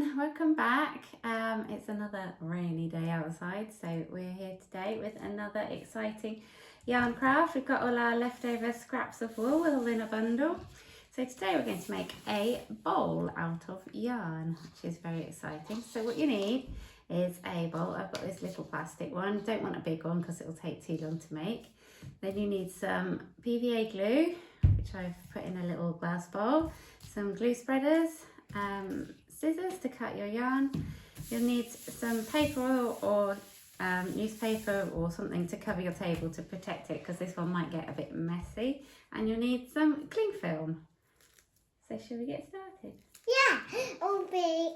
everyone, welcome back. It's another rainy day outside, so we're here today with another exciting yarn craft. We've got all our leftover scraps of wool all in a bundle. So today we're going to make a bowl out of yarn, which is very exciting. So what you need is a bowl. I've got this little plastic one. You don't want a big one because it will take too long to make. Then you need some PVA glue, which I've put in a little glass bowl, some glue spreaders, scissors to cut your yarn. You'll need some paper or newspaper or something to cover your table to protect it, because this one might get a bit messy. And you'll need some cling film. So shall we get started? Yeah, it'll be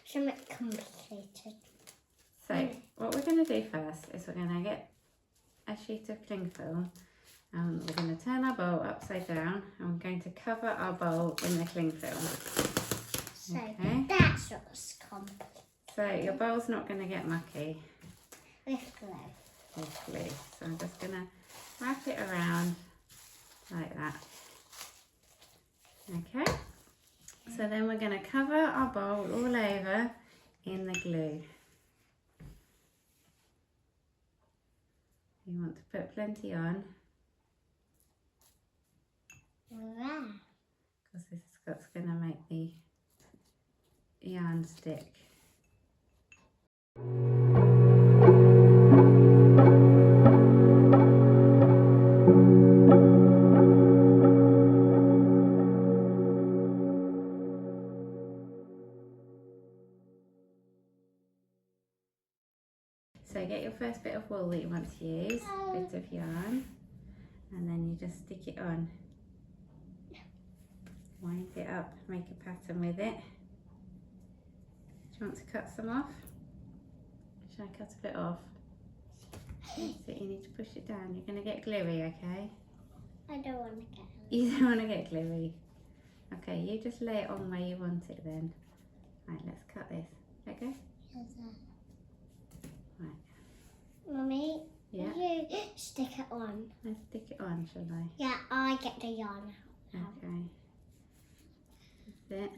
some complicated. So what we're going to do first is we're going to get a sheet of cling film, and we're going to turn our bowl upside down, and we're going to cover our bowl in the cling film. So Okay. that's what's complicated. So your bowl's not going to get mucky With glue. with glue. So I'm just going to wrap it around like that. Okay. So then we're going to cover our bowl all over in the glue. You want to put plenty on, Wow. because this is what's going to make the yarn stick. So get your first bit of wool that you want to use, bit of yarn, and then you just stick it on. Wind it up, make a pattern with it. Do you want to cut some off? Should I cut a bit off? That's it, you need to push it down. You're going to get gluey, okay? I don't want to get You don't want to get gluey. Okay, you just lay it on where you want it then. Right, let's cut this. Okay? Right. Mummy, Yeah. you stick it on. Let's stick it on, shall I? Yeah, I get the yarn out. Okay. That's it.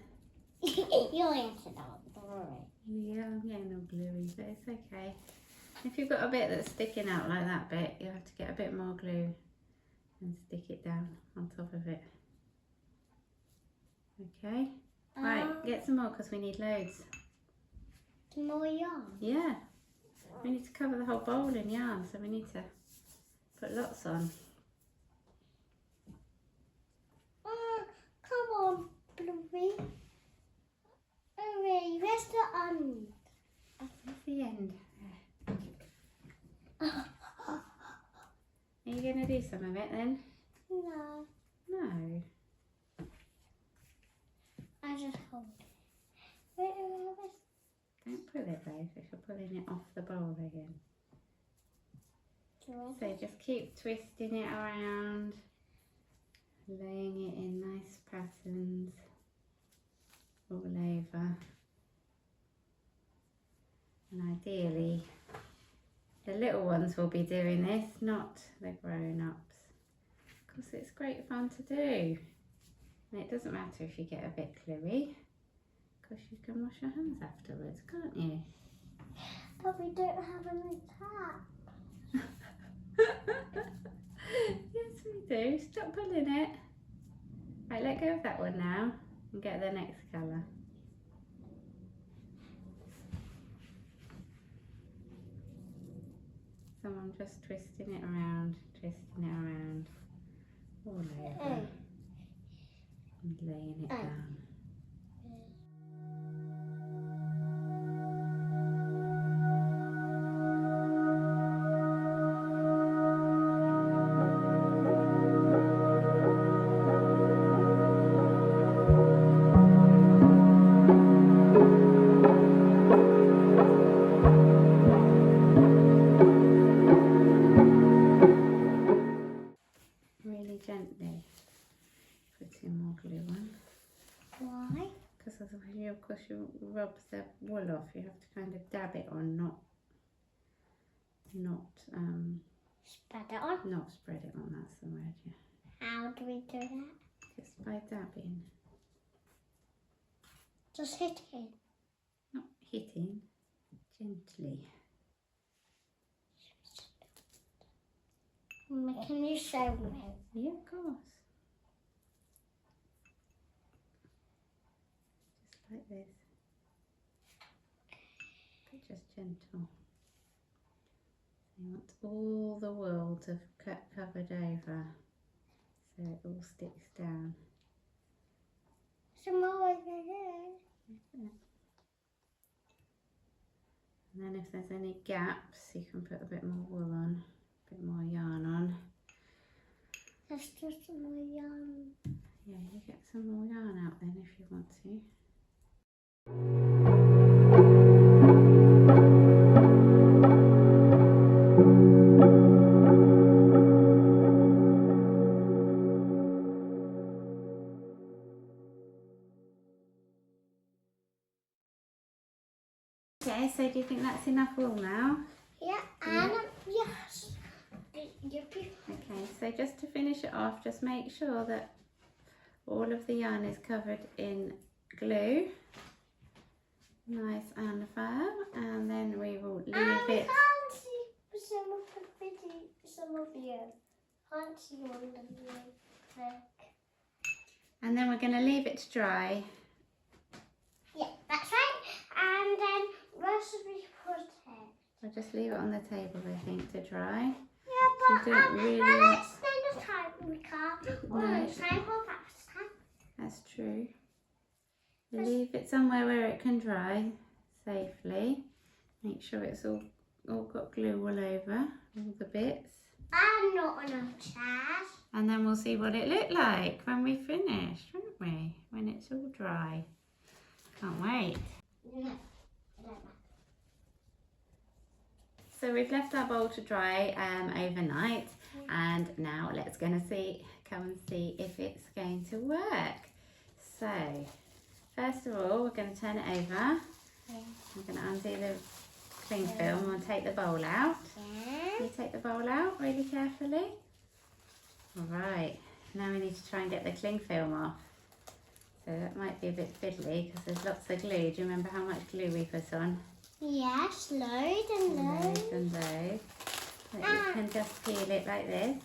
You'll answer that, don't worry. Yeah, I'm getting all gluey, but it's okay. If you've got a bit that's sticking out like that bit, you have to get a bit more glue and stick it down on top of it. Okay? Right, get some more because we need loads. Some more yarn. Yeah. We need to cover the whole bowl in yarn, so we need to put lots on. Come on, Bluey. Hurry, where's the end? That's the end. Are you going to do some of it then? No, No. I just hold it. Wait, Don't pull it though, if you're pulling it off the bowl again. So just keep twisting it around, laying it in nice patterns all over. And ideally, the little ones will be doing this, not the grown-ups, because it's great fun to do. And it doesn't matter if you get a bit gluey, because you can wash your hands afterwards, can't you? But we don't have any tap. Yes, we do. Stop pulling it. Right, let go of that one now and get the next colour. So I'm just twisting it around all over and laying it down. Really gently putting more glue on. Why? Because of course you rub the wool off, you have to kind of dab it on, not Spread it on. not spread it on, that's the word, yeah. How do we do that? Just by dabbing. Just hit it. hitting gently. Can you show me? Yeah, of course. Just like this. But just gentle. You want all the wool to get covered over so it all sticks down. Some more over here. And then if there's any gaps, you can put a bit more wool on, a bit more yarn on. There's just some more yarn. Yeah, you get some more yarn out then if you want to. Okay, so do you think that's enough wool now? Yeah, and yes. Yippee. Okay, so just to finish it off, just make sure that all of the yarn is covered in glue, nice and firm, and then we will leave it. I can't see some of you. Can't see all of you. Look. And then we're going to leave it to dry. Yeah, that's right. And then recipe protect. We'll just leave it on the table, I think, to dry. Yeah, but You don't really let's spend the time we can't. No. Time for pasta. That's true. Leave it somewhere where it can dry safely. Make sure it's all got glue all over, all the bits. And not enough chairs. And then we'll see what it looked like when we finish, won't we? When it's all dry. Can't wait. No, I don't know. So we've left our bowl to dry overnight, and now let's come and see if it's going to work. So first of all, we're going to turn it over. Yeah. We're going to undo the cling film and take the bowl out. Yeah. You take the bowl out really carefully. All right, now we need to try and get the cling film off. So that might be a bit fiddly because there's lots of glue. Do you remember how much glue we put on? Yes, loads and loads. And loads. But you can just peel it like this,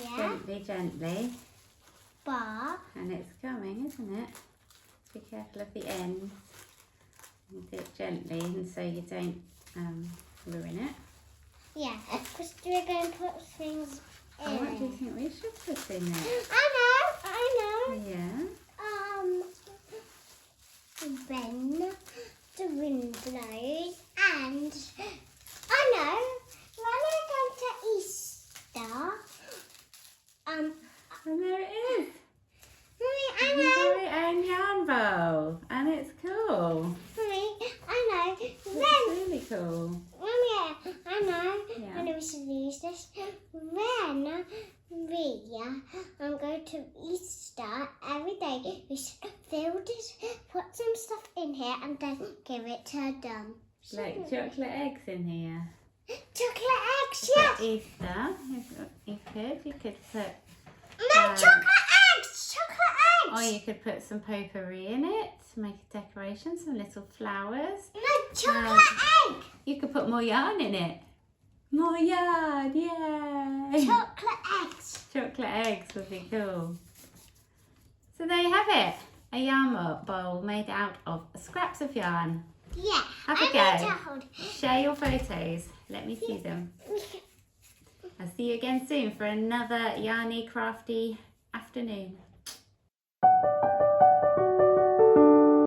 Yeah. gently, But and it's coming, isn't it? Be careful of the ends. And do it gently, and so you don't ruin it. yeah, because we're going to put things in. Oh, what do you think we should put in there? I know. Yeah. When the wind blows, and I know when I go to Easter, And there it is. Mummy, I Your know. very own yarn bowl, and it's cool. Mummy, I know. It's When, really cool. Mummy, I know. Yeah. When we should use this. When I'm going to Easter every day, we should fill this, put some stuff in here, and then give it to them. Like chocolate eggs in here. Chocolate eggs, For yes. Easter, you could put. No, chocolate eggs, chocolate Or eggs. you could put some potpourri in it to make a decoration, some little flowers. No, chocolate egg. You could put more yarn in it. More yarn, yay! Chocolate eggs. Chocolate eggs would be cool. So there you have it. A yarn bowl made out of scraps of yarn. Yeah. Have a I need go. to hold. Share your photos. Let me see them. I'll see you again soon for another yarny, crafty afternoon.